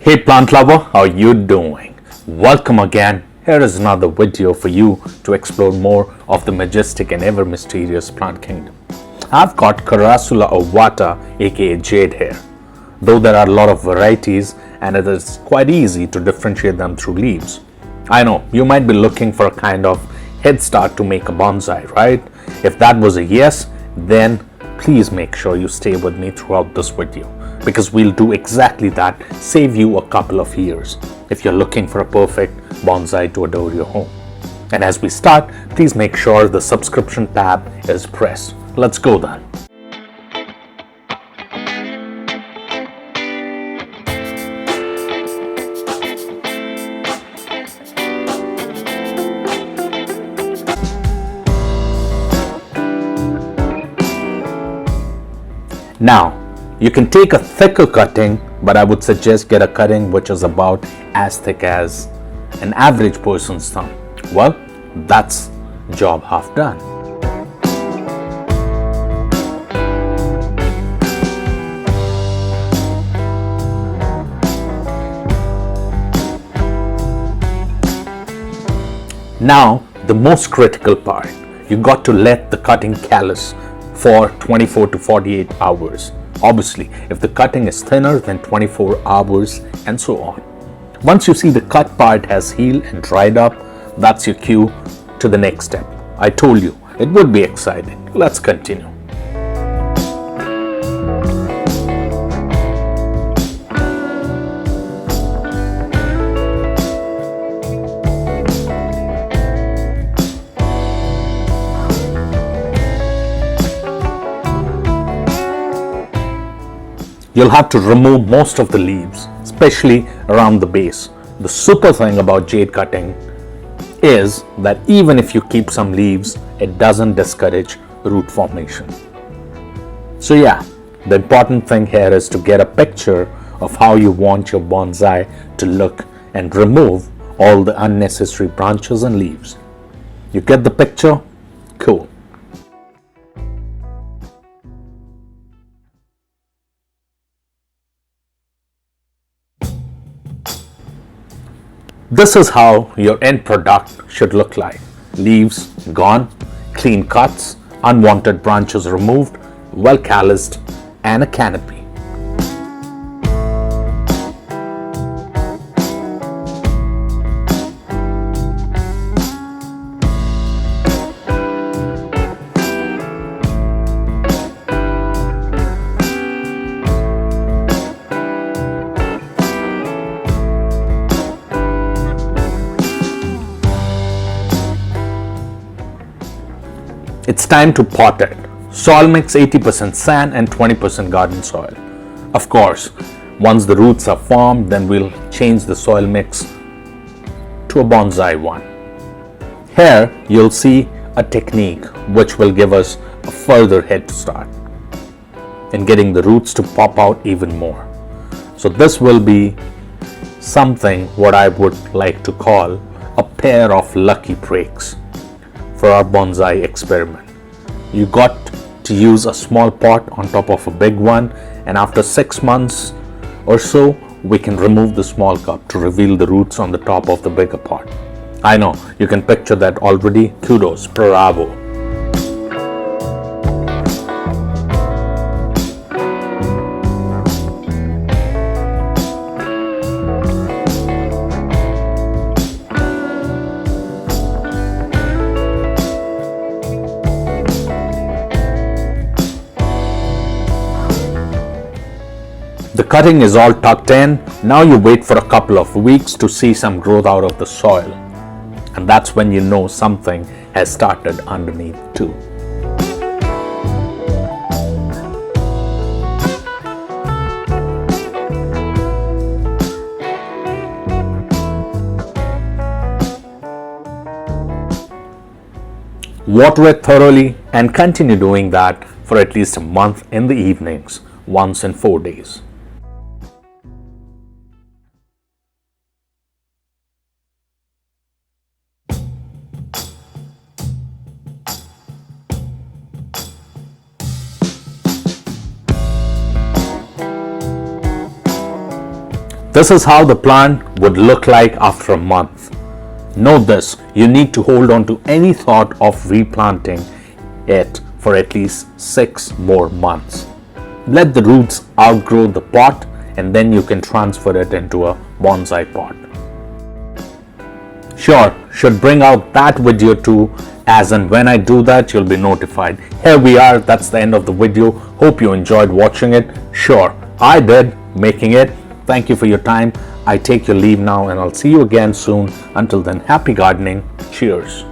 Hey plant lover, how you doing? Welcome again. Here is another video for you to explore more of the majestic and ever mysterious plant kingdom. I've got crassula ovata aka Jade here. Though there are a lot of varieties and it is quite easy to differentiate them through leaves. I know you might be looking for a kind of headstart to make a bonsai, right? If that was a yes, then please make sure you stay with me throughout this video, because we'll do exactly that, save you a couple of years if you're looking for a perfect bonsai to adore your home. And as we start, please make sure the subscription tab is pressed. Let's go then. Now, you can take a thicker cutting, but I would suggest get a cutting which is about as thick as an average person's thumb. Well, that's job half done. Now, the most critical part, you got to let the cutting callus for 24 to 48 hours. Obviously, if the cutting is thinner than 24 hours and so on. Once you see the cut part has healed and dried up, that's your cue to the next step. I told you, it would be exciting. Let's continue. You'll have to remove most of the leaves, especially around the base. The super thing about jade cutting is that even if you keep some leaves, it doesn't discourage root formation. So yeah, the important thing here is to get a picture of how you want your bonsai to look and remove all the unnecessary branches and leaves. You get the picture? Cool. This is how your end product should look like. Leaves gone, clean cuts, unwanted branches removed, well calloused, and a canopy. It's time to pot it. Soil mix 80% sand and 20% garden soil. Of course, once the roots are formed, then we'll change the soil mix to a bonsai one. Here, you'll see a technique which will give us a further head start in getting the roots to pop out even more. So this will be something what I would like to call a pair of lucky breaks for our bonsai experiment. You got to use a small pot on top of a big one, and after 6 months or so, we can remove the small cup to reveal the roots on the top of the bigger pot. I know, you can picture that already. Kudos, bravo. The cutting is all tucked in. Now you wait for a couple of weeks to see some growth out of the soil. And that's when you know something has started underneath too. Water it thoroughly and continue doing that for at least a month in the evenings, once in 4 days. This is how the plant would look like after a month. Note this, you need to hold on to any thought of replanting it for at least 6 more months. Let the roots outgrow the pot and then you can transfer it into a bonsai pot. Sure, should bring out that video too, as and when I do that you'll be notified. Here we are, that's the end of the video. Hope you enjoyed watching it. Sure, I did making it. Thank you for your time. I take your leave now and I'll see you again soon. Until then, happy gardening. Cheers.